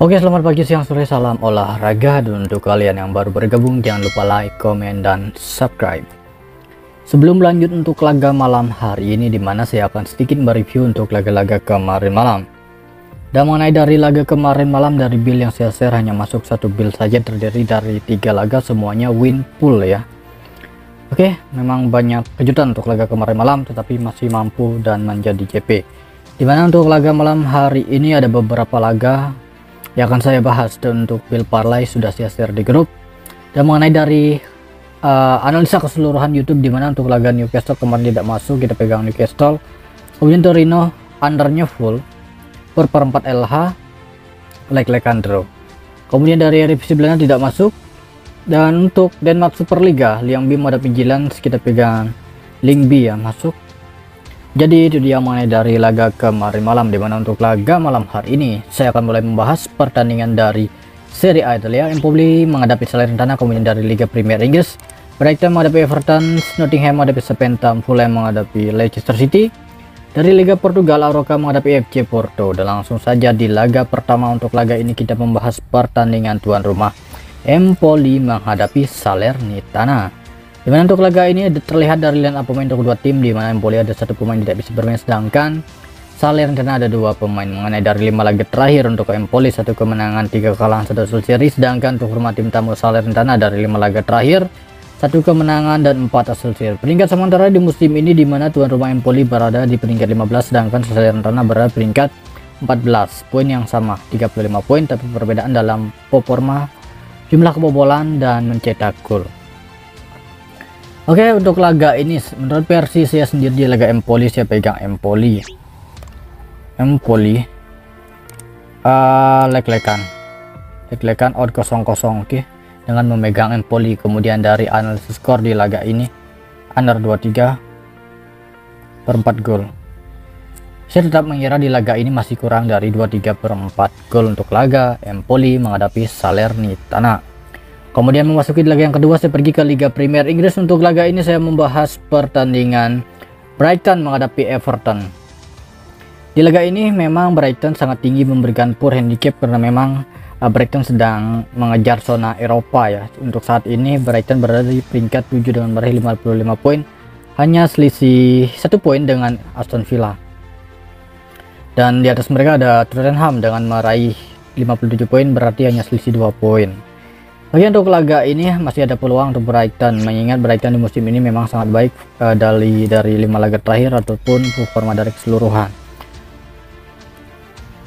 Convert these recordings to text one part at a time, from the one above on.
Oke, selamat pagi, siang, sore, salam olahraga. Dan untuk kalian yang baru bergabung, jangan lupa like, komen, dan subscribe. Sebelum lanjut untuk laga malam hari ini, dimana saya akan sedikit mereview untuk laga-laga kemarin malam. Dan mengenai dari laga kemarin malam, dari build yang saya share hanya masuk satu build saja, terdiri dari 3 laga, semuanya win full ya. Oke, memang banyak kejutan untuk laga kemarin malam, tetapi masih mampu dan menjadi JP. Dimana untuk laga malam hari ini ada beberapa laga yang akan saya bahas, dan untuk build parlay sudah saya share di grup. Dan mengenai dari analisa keseluruhan YouTube, dimana untuk laga Newcastle kemarin tidak masuk, kita pegang Newcastle. Kemudian Torino undernya full, per 4 LH, leg-legan draw. Kemudian dari revisi Belanda tidak masuk. Dan untuk Denmark Superliga, Liang B menghadapi Vigilance, kita pegang Ling B ya masuk. Jadi itu dia mengenai dari laga kemarin malam. Dimana untuk laga malam hari ini saya akan mulai membahas pertandingan dari Serie A Italia. Empoli menghadapi Salernitana. Kemudian dari Liga Premier Inggris, Brighton menghadapi Everton, Nottingham menghadapi Southampton, Fulham menghadapi Leicester City. Dari Liga Portugal, Aroca menghadapi FC Porto. Dan langsung saja di laga pertama untuk laga ini kita membahas pertandingan tuan rumah, Empoli menghadapi Salernitana. Dimana untuk laga ini terlihat dari line up pemain untuk kedua tim, dimana Empoli ada satu pemain tidak bisa bermain, sedangkan Salernitana ada 2 pemain. Mengenai dari 5 laga terakhir untuk Empoli, 1 kemenangan, 3 kekalahan, 1 hasil seri, sedangkan untuk rumah tim tamu Salernitana dari 5 laga terakhir 1 kemenangan dan 4 hasil seri. Peringkat sementara di musim ini, dimana tuan rumah Empoli berada di peringkat 15, sedangkan Salernitana berada di peringkat 14. Poin yang sama, 35 poin, tapi perbedaan dalam performa, jumlah kebobolan, dan mencetak gol. Oke, untuk laga ini menurut versi saya sendiri di laga Empoli, saya pegang Empoli leg-legan odd 0-0. Oke, dengan memegang Empoli. Kemudian dari analisis skor di laga ini under 23 per 4 gol. Saya tetap mengira di laga ini masih kurang dari 23 per 4 gol untuk laga Empoli menghadapi Salernitana. Kemudian memasuki laga yang kedua, saya pergi ke Liga Premier Inggris. Untuk laga ini saya membahas pertandingan Brighton menghadapi Everton. Di laga ini memang Brighton sangat tinggi memberikan poor handicap, karena memang Brighton sedang mengejar zona Eropa ya. Untuk saat ini Brighton berada di peringkat 7 dengan meraih 55 poin, hanya selisih 1 poin dengan Aston Villa. Dan di atas mereka ada Tottenham dengan meraih 57 poin, berarti hanya selisih 2 poin. Bagi untuk laga ini masih ada peluang untuk Brighton, mengingat Brighton di musim ini memang sangat baik dari 5 laga terakhir ataupun performa dari keseluruhan.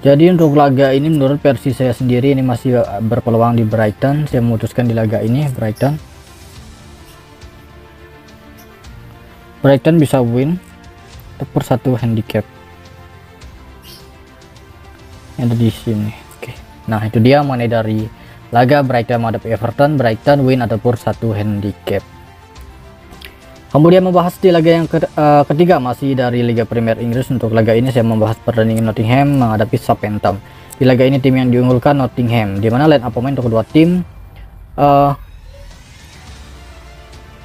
Jadi untuk laga ini menurut versi saya sendiri ini masih berpeluang di Brighton. Saya memutuskan di laga ini Brighton bisa win per 1 handicap. Ada di sini. Oke. Nah, itu dia mengenai dari laga Brighton menghadapi Everton, Brighton win ataupun 1 handicap. Kemudian membahas di laga yang ketiga, masih dari Liga Premier Inggris. Untuk laga ini saya membahas pertandingan Nottingham menghadapi Southampton. Di laga ini tim yang diunggulkan Nottingham, dimana line up pemain untuk kedua tim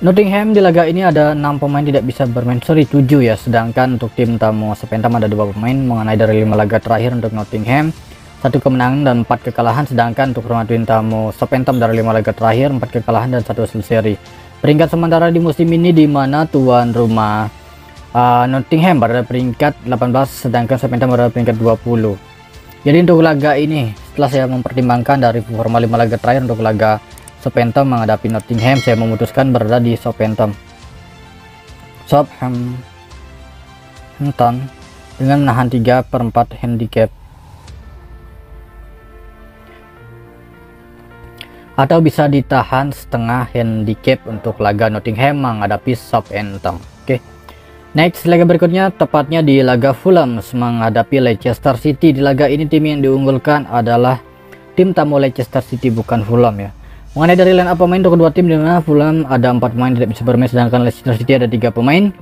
Nottingham di laga ini ada 6 pemain tidak bisa bermain, 7 ya, sedangkan untuk tim tamu Southampton ada 2 pemain. Mengenai dari 5 laga terakhir untuk Nottingham, 1 kemenangan dan 4 kekalahan, sedangkan untuk rumah tim tamu Southampton dari 5 laga terakhir 4 kekalahan dan 1 hasil seri. Peringkat sementara di musim ini, di mana tuan rumah Nottingham berada peringkat 18, sedangkan Southampton berada peringkat 20. Jadi untuk laga ini, setelah saya mempertimbangkan dari performa 5 laga terakhir untuk laga Southampton menghadapi Nottingham, saya memutuskan berada di Southampton dengan menahan 3 per 4 handicap, atau bisa ditahan setengah handicap untuk laga Nottingham menghadapi Southampton. Oke. Next, laga berikutnya tepatnya di laga Fulham menghadapi Leicester City. Di laga ini tim yang diunggulkan adalah tim tamu Leicester City, bukan Fulham ya. Mengenai dari line up pemain untuk kedua tim, di mana Fulham ada 4 pemain tidak bisa bermain, sedangkan Leicester City ada 3 pemain.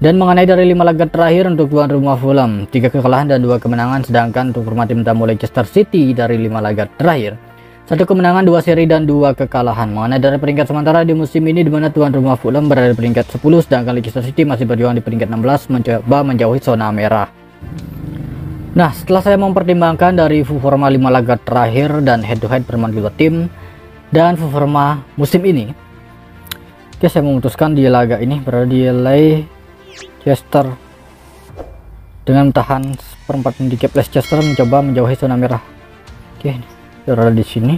Dan mengenai dari 5 laga terakhir untuk tuan rumah Fulham, 3 kekalahan dan 2 kemenangan, sedangkan untuk rumah tim tamu Leicester City dari 5 laga terakhir 1 kemenangan, 2 seri, dan 2 kekalahan. Mengenai dari peringkat sementara di musim ini, di mana tuan rumah Fulham berada di peringkat 10, sedangkan Leicester City masih berjuang di peringkat 16, mencoba menjauhi zona merah. Nah, setelah saya mempertimbangkan dari performa 5 laga terakhir dan head to head permain kedua tim dan performa musim ini, oke, saya memutuskan di laga ini berada di Leicester dengan tahan seperempat handicap. Leicester mencoba menjauhi zona merah. Oke, berada di sini,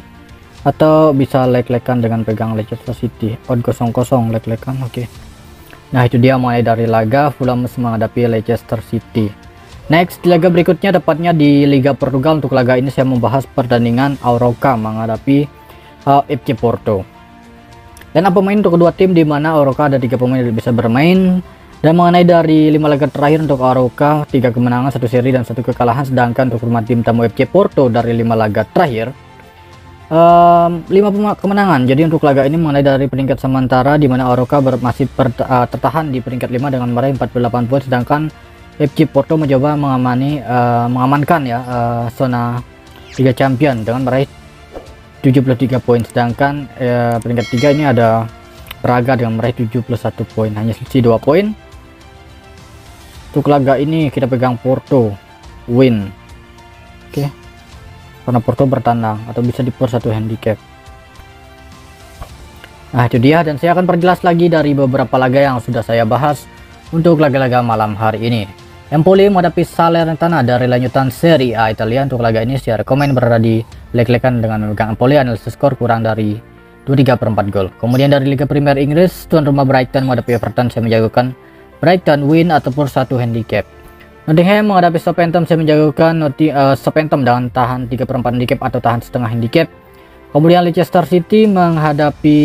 atau bisa leg-legan dengan pegang Leicester City. Odd 0-0 leg-legan. Oke. Nah, itu dia mulai dari laga Fulham menghadapi Leicester City. Next, di laga berikutnya tepatnya di Liga Portugal. Untuk laga ini saya membahas pertandingan Arouca menghadapi FC Porto. Dan pemain untuk kedua tim, di mana Arouca ada 3 pemain yang bisa bermain. Dan mengenai dari 5 laga terakhir untuk Arouca, 3 kemenangan, 1 seri dan 1 kekalahan. Sedangkan untuk rumah tim tamu FC Porto dari 5 laga terakhir 5 kemenangan. Jadi untuk laga ini mengenai dari peringkat sementara, di mana Arouca masih tertahan di peringkat 5 dengan meraih 48 poin, sedangkan FC Porto mencoba mengamankan ya zona Liga Champion dengan meraih 73 poin. Sedangkan peringkat 3 ini ada Braga dengan meraih 71 poin, hanya selisih 2 poin. Untuk laga ini kita pegang Porto win. Oke. Karena Porto bertandang atau bisa di per 1 handicap. Nah, itu dia, dan saya akan perjelas lagi dari beberapa laga yang sudah saya bahas untuk laga-laga malam hari ini. Empoli menghadapi Salernitana dari lanjutan Serie A Italia. Untuk laga ini saya rekomen berada di leg-legan dengan memegang Empoli, analisis skor kurang dari 2,3/4 gol. Kemudian dari Liga Premier Inggris, tuan rumah Brighton menghadapi Everton, saya menjagokan Brighton win ataupun 1 handicap. Nottingham menghadapi Southampton, saya menjagokan Southampton dengan tahan 3/4 handicap atau tahan setengah handicap. Kemudian Leicester City menghadapi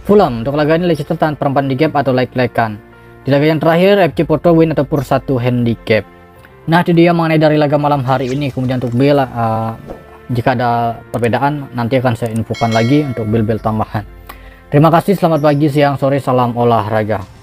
Fulham. Untuk laga ini Leicester tahan 4 handicap atau leg-legan. Di laga yang terakhir FC Porto win ataupun 1 handicap. Nah, itu dia mengenai dari laga malam hari ini. Kemudian untuk bill, jika ada perbedaan nanti akan saya infokan lagi untuk bill-bill tambahan. Terima kasih, selamat pagi, siang, sore, salam olahraga.